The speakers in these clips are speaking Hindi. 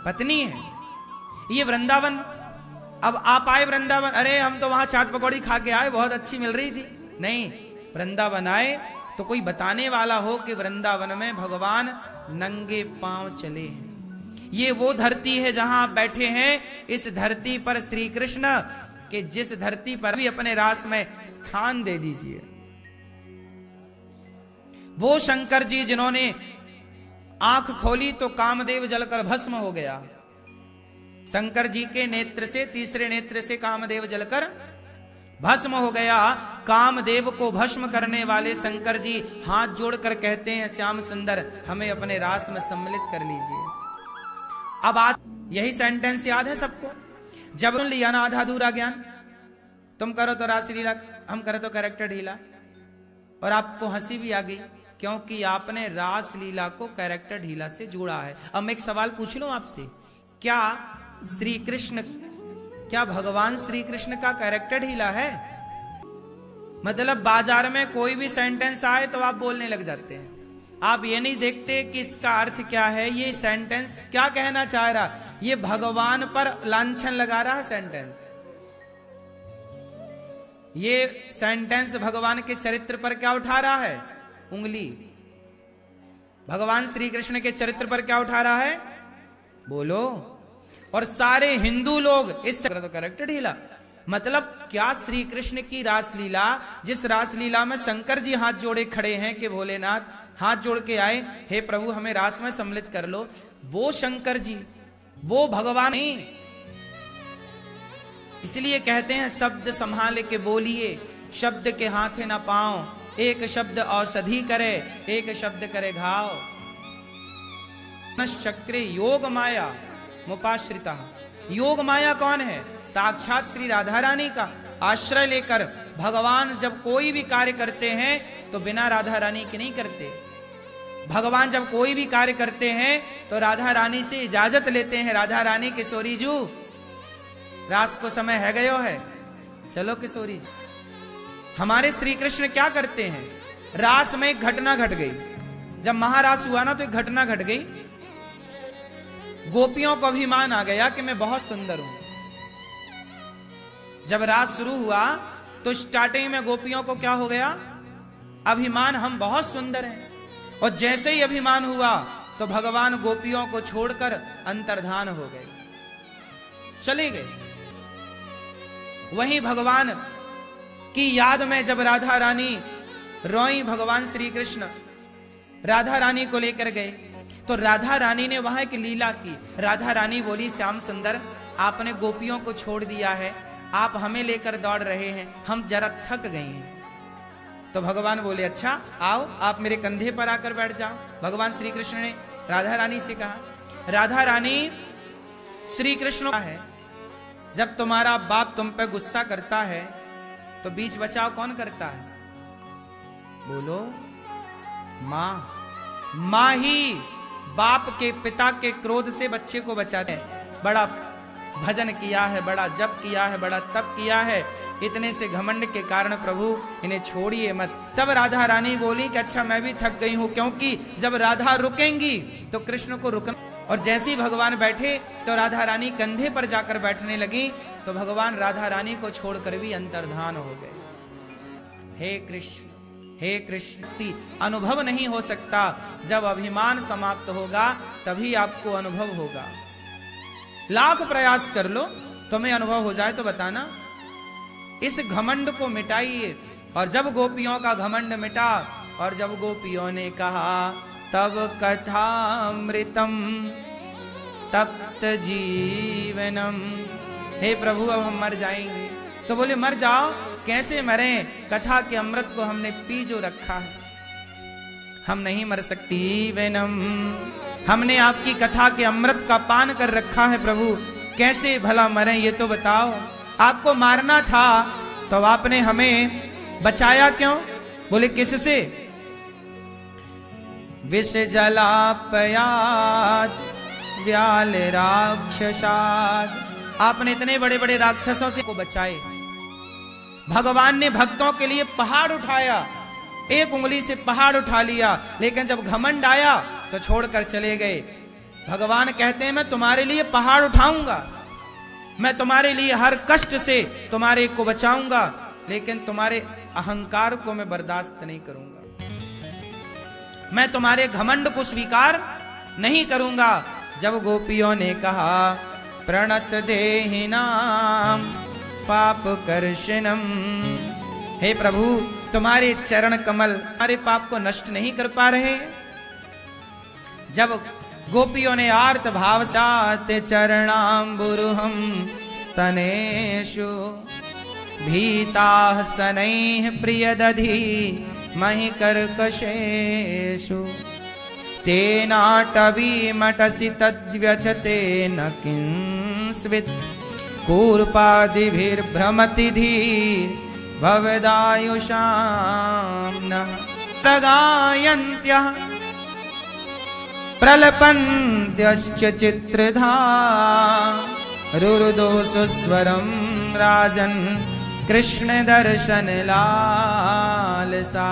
पत्नी है। ये वृंदावन, अब आप आए वृंदावन, अरे हम तो वहां चाट पकौड़ी खा के आए, बहुत अच्छी मिल रही थी। नहीं, वृंदावन आए तो कोई बताने वाला हो कि वृंदावन में भगवान नंगे पांव चले हैं। ये वो धरती है जहां आप बैठे हैं, इस धरती पर श्री कृष्ण के जिस धरती पर भी अपने रास में स्थान दे दीजिए। वो शंकर जी जिन्होंने आंख खोली तो कामदेव जलकर भस्म हो गया। शंकर जी के नेत्र से, तीसरे नेत्र से कामदेव जलकर भस्म हो गया। कामदेव को भस्म करने वाले शंकर जी हाथ जोड़कर कहते हैं, श्याम सुंदर हमें अपने रास में सम्मिलित कर लीजिए। अब आज यही सेंटेंस याद है सबको, जब लिया ना आधा अधूरा ज्ञान, तुम करो तो रासलीला, हम करो तो कैरेक्टर ढीला। और आपको हंसी भी आ गई क्योंकि आपने रासलीला को कैरेक्टर ढीला से जोड़ा है। अब मैं एक सवाल पूछ लूं आपसे, क्या श्री कृष्ण, क्या भगवान श्री कृष्ण का कैरेक्टर ढीला है? मतलब बाजार में कोई भी सेंटेंस आए तो आप बोलने लग जाते हैं, आप ये नहीं देखते कि इसका अर्थ क्या है, ये सेंटेंस क्या कहना चाह रहा, ये भगवान पर लांछन लगा रहा है सेंटेंस। ये सेंटेंस भगवान के चरित्र पर क्या उठा रहा है? उंगली। भगवान श्री कृष्ण के चरित्र पर क्या उठा रहा है? बोलो। और सारे हिंदू लोग इस तो कैरेक्टर ढीला, मतलब क्या श्री कृष्ण की रासलीला, जिस रासलीला में शंकर जी हाथ जोड़े खड़े हैं कि भोलेनाथ हाथ जोड़ के आए, हे प्रभु हमें रास में सम्मिलित कर लो, वो शंकर जी, वो भगवान नहीं। इसलिए कहते हैं शब्द संभाल के बोलिए, शब्द के हाथे ना पाओ, एक शब्द औषधि करे, एक शब्द करे घाव। चक्रे योग माया मुपाश्रिता। योग माया कौन है? साक्षात श्री राधा रानी का आश्रय लेकर भगवान जब कोई भी कार्य करते हैं तो बिना राधा रानी के नहीं करते। भगवान जब कोई भी कार्य करते हैं तो राधा रानी से इजाजत लेते हैं, राधा रानी किशोरी जू रास को समय है गयो है, चलो किशोरी जी। हमारे श्री कृष्ण क्या करते हैं? रास में एक घटना घट गई, जब महारास हुआ ना तो एक घटना घट गई। गोपियों को अभिमान आ गया कि मैं बहुत सुंदर हूं। जब रास शुरू हुआ तो स्टार्टिंग में गोपियों को क्या हो गया? अभिमान, हम बहुत सुंदर हैं। और जैसे ही अभिमान हुआ तो भगवान गोपियों को छोड़कर अंतर्धान हो गए, चले गए। वहीं भगवान की याद में जब राधा रानी रोई, भगवान श्री कृष्ण राधा रानी को लेकर गए तो राधा रानी ने वहां एक लीला की। राधा रानी बोली, श्याम सुंदर आपने गोपियों को छोड़ दिया है, आप हमें लेकर दौड़ रहे हैं, हम जरा थक गए हैं। तो भगवान बोले, अच्छा आओ आप मेरे कंधे पर आकर बैठ जाओ। भगवान श्री कृष्ण ने राधा रानी से कहा, राधा रानी श्री कृष्ण का है, जब तुम्हारा बाप तुम पे गुस्सा करता है तो बीच बचाव कौन करता है? बोलो, मां। मां ही बाप के, पिता के क्रोध से बच्चे को बचाते हैं। बड़ा भजन किया है, बड़ा जप किया है, बड़ा तप किया है, इतने से घमंड के कारण प्रभु इन्हें छोड़िए मत। तब राधा रानी बोली कि अच्छा मैं भी थक गई हूं, क्योंकि जब राधा रुकेंगी तो कृष्ण को रुकना। और जैसे ही भगवान बैठे तो राधा रानी कंधे पर जाकर बैठने लगी, तो भगवान राधा रानी को छोड़कर भी अंतर्धान हो गए। हे कृष्ण, हे कृष्ण, अनुभव नहीं हो सकता, जब अभिमान समाप्त होगा तभी आपको अनुभव होगा। लाख प्रयास कर लो, तुम्हें अनुभव हो जाए तो बताना। इस घमंड को मिटाइए। और जब गोपियों का घमंड मिटा और जब गोपियों ने कहा तब कथामृतम तप्त जीवनम, हे प्रभु अब हम मर जाएंगे। तो बोले, मर जाओ, कैसे मरे? कथा के अमृत को हमने पी जो रखा है, हम नहीं मर सकती। वेनम, हमने आपकी कथा के अमृत का पान कर रखा है प्रभु, कैसे भला मरे ये तो बताओ। आपको मारना था तो आपने हमें बचाया क्यों? बोले, किससे? विष जलापयाद व्याल राक्षसाद, आपने इतने बड़े बड़े राक्षसों से को बचाए। भगवान ने भक्तों के लिए पहाड़ उठाया, एक उंगली से पहाड़ उठा लिया, लेकिन जब घमंड आया तो छोड़कर चले गए। भगवान कहते हैं मैं तुम्हारे लिए पहाड़ उठाऊंगा, मैं तुम्हारे लिए हर कष्ट से तुम्हारे को बचाऊंगा, लेकिन तुम्हारे अहंकार को मैं बर्दाश्त नहीं करूंगा, मैं तुम्हारे घमंड को स्वीकार नहीं करूंगा। जब गोपियों ने कहा प्रणत देहिनाम पाप कर्षणम, हे प्रभु तुम्हारे चरण कमल हमारे पाप को नष्ट नहीं कर पा रहे। जब गोपियों ने आर्त भाव साते चरणाम्बुरुहम स्तनेषु भीताः शनैः प्रियदधि महि कर्कशेषु तेनाटवीमटसि तद्व्यथते न किंस्वित् कूर्पादिभिर्भ्रमति धीर् भवदायुषां नः प्रगायन्त्यः प्रलपन्त्यश्च चित्रधा रुरुदो सुस्वरं राजन् कृष्ण दर्शन लालसा।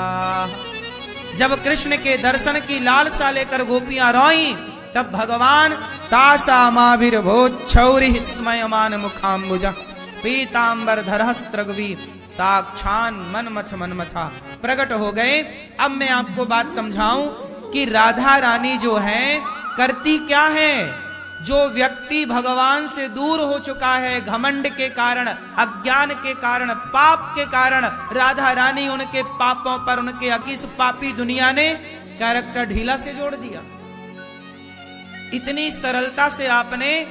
जब कृष्ण के दर्शन की लालसा लेकर गोपियां रोईं, तब भगवान तासामाविर्भूच्छौरिः स्मयमान मुखाम्बुजः पीताम्बरधरस्त्रग्वी साक्षान मन्मथा प्रकट हो गए। अब मैं आपको बात समझाऊं कि राधा रानी जो है करती क्या है। जो व्यक्ति भगवान से दूर हो चुका है घमंड के कारण, अज्ञान के कारण, पाप के कारण, राधा रानी उनके पापों पर, उनके इस पापी दुनिया ने कैरेक्टर ढीला से जोड़ दिया। इतनी सरलता से आपने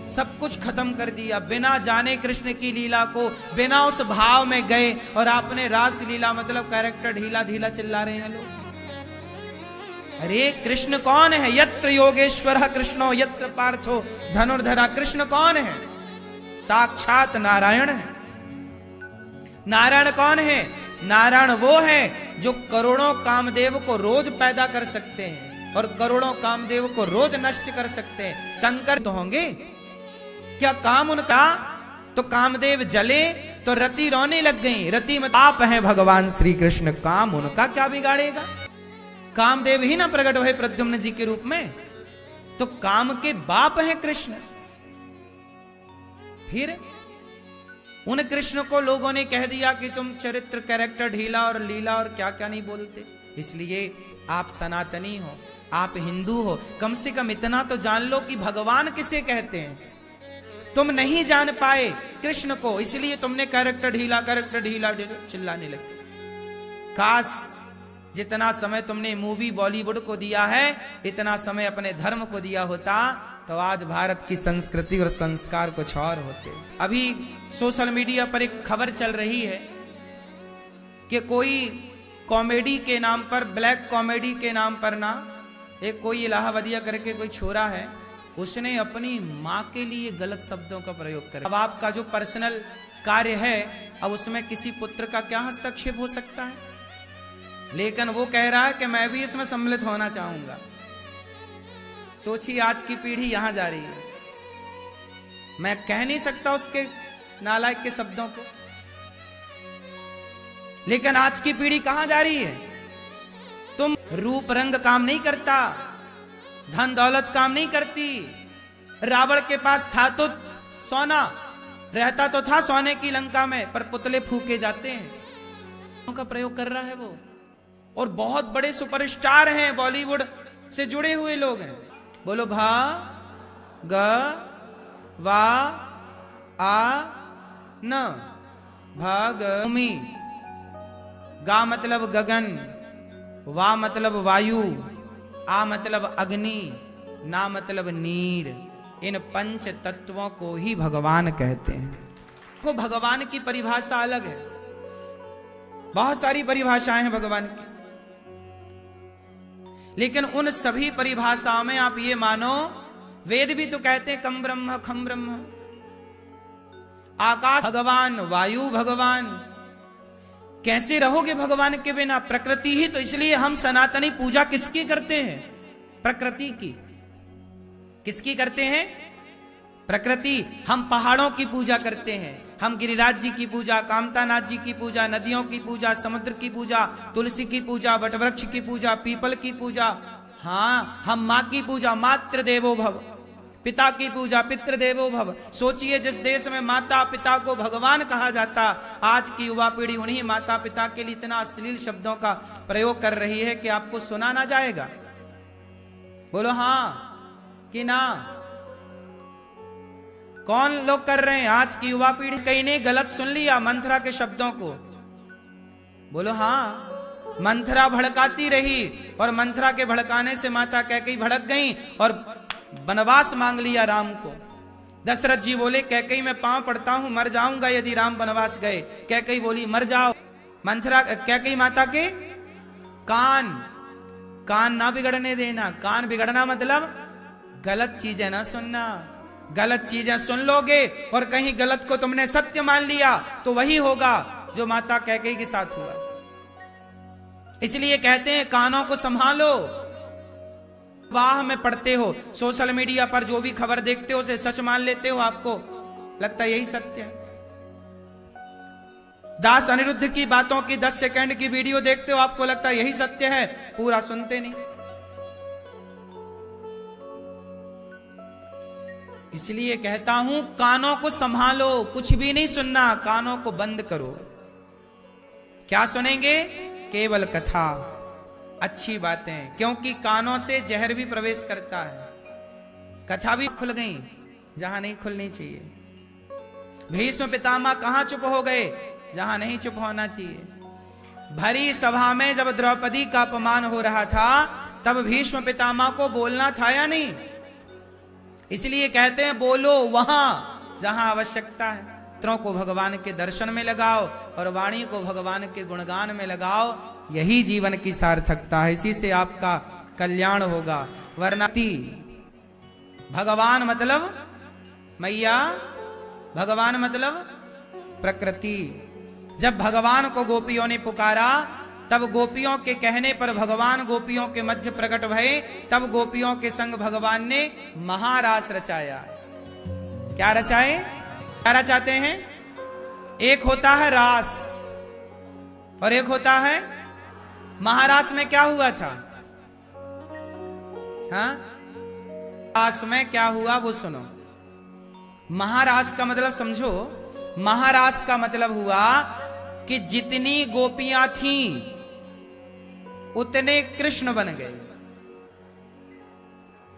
सब कुछ खत्म कर दिया, बिना जाने कृष्ण की लीला को, बिना उस भाव में गए, और आपने रास लीला मतलब कैरेक्टर ढीला ढीला चिल्ला रहे हैं लोग। अरे कृष्ण कौन है? यत्र योगेश्वर कृष्णो यत्र पार्थो धनुर्धरा। कृष्ण कौन है? साक्षात नारायण है। नारायण कौन है? नारायण वो है जो करोड़ों कामदेव को रोज पैदा कर सकते हैं और करोड़ों कामदेव को रोज नष्ट कर सकते हैं। शंकर तो होंगे क्या? काम उनका तो कामदेव जले तो रति रोने लग गई। रति में आप हैं भगवान श्री कृष्ण, काम उनका क्या बिगाड़ेगा? कामदेव ही ना प्रकट हुए प्रद्युम्न जी के रूप में, तो काम के बाप हैं कृष्ण। फिर उन कृष्ण को लोगों ने कह दिया कि तुम चरित्र कैरेक्टर ढीला और लीला और क्या क्या नहीं बोलते। इसलिए आप सनातनी हो, आप हिंदू हो, कम से कम इतना तो जान लो कि भगवान किसे कहते हैं। तुम नहीं जान पाए कृष्ण को, इसलिए तुमने कैरेक्टर ढीला चिल्लाने लगे। काश जितना समय तुमने मूवी बॉलीवुड को दिया है, इतना समय अपने धर्म को दिया होता तो आज भारत की संस्कृति और संस्कार कुछ और होते। अभी सोशल मीडिया पर एक खबर चल रही है कि कोई कॉमेडी के नाम पर, ब्लैक कॉमेडी के नाम पर ना, एक कोई इलाहाबादिया करके कोई छोरा है, उसने अपनी माँ के लिए गलत शब्दों का प्रयोग करा। अब आपका जो पर्सनल कार्य है, अब उसमें किसी पुत्र का क्या हस्तक्षेप हो सकता है? लेकिन वो कह रहा है कि मैं भी इसमें सम्मिलित होना चाहूंगा। सोचिए आज की पीढ़ी यहां जा रही है। मैं कह नहीं सकता उसके नालायक के शब्दों को, लेकिन आज की पीढ़ी कहां जा रही है? तुम रूप रंग काम नहीं करता, धन दौलत काम नहीं करती। रावण के पास था तो सोना, रहता तो था सोने की लंका में, पर पुतले फूके जाते हैं का प्रयोग कर रहा है वो। और बहुत बड़े सुपरस्टार हैं, बॉलीवुड से जुड़े हुए लोग हैं। बोलो भा ग वा आ न, भागमी। गा मतलब गगन, वा मतलब वायु, आ मतलब अग्नि, ना मतलब नीर। इन पंच तत्वों को ही भगवान कहते हैं। को भगवान की परिभाषा अलग है, बहुत सारी परिभाषाएं हैं भगवान की, लेकिन उन सभी परिभाषाओं में आप ये मानो, वेद भी तो कहते हैं कम ब्रह्म खम ब्रह्म। आकाश भगवान, वायु भगवान। कैसे रहोगे भगवान के बिना? प्रकृति ही तो। इसलिए हम सनातनी पूजा किसकी करते हैं? प्रकृति की। किसकी करते हैं? प्रकृति। हम पहाड़ों की पूजा करते हैं, हम गिरिराज जी की पूजा, कामतानाथ जी की पूजा, नदियों की पूजा, समुद्र की पूजा, तुलसी की पूजा, वटवृक्ष की पूजा, पीपल की पूजा, हाँ, हम माँ की पूजा मातृ देवो भव, पिता की पूजा पितृ देवो भव। सोचिए, जिस देश में माता पिता को भगवान कहा जाता, आज की युवा पीढ़ी उन्हीं माता पिता के लिए इतना अश्लील शब्दों का प्रयोग कर रही है कि आपको सुना ना जाएगा। बोलो हाँ कि ना? कौन लोग कर रहे हैं? आज की युवा पीढ़ी। कहीं ने गलत सुन लिया मंथरा के शब्दों को? बोलो हाँ। मंथरा भड़काती रही और मंथरा के भड़काने से माता कैकेयी भड़क गई और वनवास मांग लिया राम को। दशरथ जी बोले, कैकेयी मैं पांव पड़ता हूं, मर जाऊंगा यदि राम वनवास गए। कैकेयी बोली, मर जाओ। मंथरा, कैकेयी माता के कान ना बिगड़ने देना। कान बिगड़ना मतलब गलत चीजें ना सुनना। गलत चीजें सुन लोगे और कहीं गलत को तुमने सत्य मान लिया तो वही होगा जो माता कैकेयी के साथ हुआ। इसलिए कहते हैं कानों को संभालो। वाह में पढ़ते हो, सोशल मीडिया पर जो भी खबर देखते हो उसे सच मान लेते हो, आपको लगता है यही सत्य है। दास अनिरुद्ध की बातों की 10 सेकंड की वीडियो देखते हो, आपको लगता है यही सत्य है, पूरा सुनते नहीं। इसलिए कहता हूं कानों को संभालो, कुछ भी नहीं सुनना, कानों को बंद करो। क्या सुनेंगे? केवल कथा, अच्छी बातें, क्योंकि कानों से जहर भी प्रवेश करता है। कथा भी खुल गई जहां नहीं खुलनी चाहिए। भीष्म पितामह कहां चुप हो गए? जहां नहीं चुप होना चाहिए। भरी सभा में जब द्रौपदी का अपमान हो रहा था तब भीष्म पितामह को बोलना था या नहीं? इसलिए कहते हैं बोलो वहां जहां आवश्यकता है। नेत्रों को भगवान के दर्शन में लगाओ और वाणी को भगवान के गुणगान में लगाओ। यही जीवन की सार्थकता है, इसी से आपका कल्याण होगा। वरना भगवान मतलब मैया, भगवान मतलब प्रकृति। जब भगवान को गोपियों ने पुकारा तब गोपियों के कहने पर भगवान गोपियों के मध्य प्रकट भये। तब गोपियों के संग भगवान ने महारास रचाया। क्या रचाए? क्या रचाते हैं? एक होता है रास और एक होता है महारास। में क्या हुआ था? हाँ, रास में क्या हुआ वो सुनो। महारास का मतलब समझो। महारास का मतलब हुआ कि जितनी गोपियां थीं उतने कृष्ण बन गए।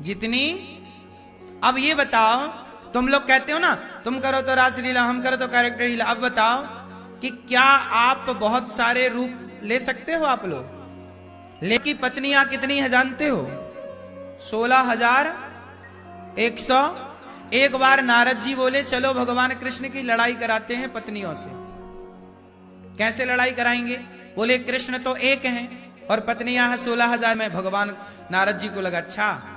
जितनी, अब ये बताओ, तुम लोग कहते हो ना तुम करो तो रासलीला, हम करो तो कैरेक्टर लीला। अब बताओ कि क्या आप बहुत सारे रूप ले सकते हो? आप लोग लेकिन पत्नियां कितनी है जानते हो? 16,100। एक बार नारद जी बोले चलो भगवान कृष्ण की लड़ाई कराते हैं पत्नियों से। कैसे लड़ाई कराएंगे? बोले कृष्ण तो एक हैं और पत्नियां हैं 16,000 में। भगवान नारद जी को लगा अच्छा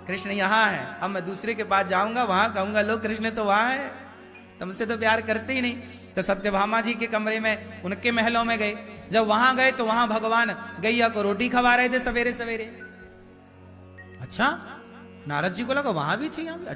कृष्ण यहाँ है, अब मैं दूसरे के पास जाऊंगा, वहां कहूंगा लो कृष्ण तो वहां है, तुमसे तो प्यार करते ही नहीं। तो सत्यभामा जी के कमरे में, उनके महलों में गए। जब वहां गए तो वहां भगवान गैया को रोटी खवा रहे थे सवेरे सवेरे। अच्छा, नारद जी को लगा वहां भी थी। अच्छा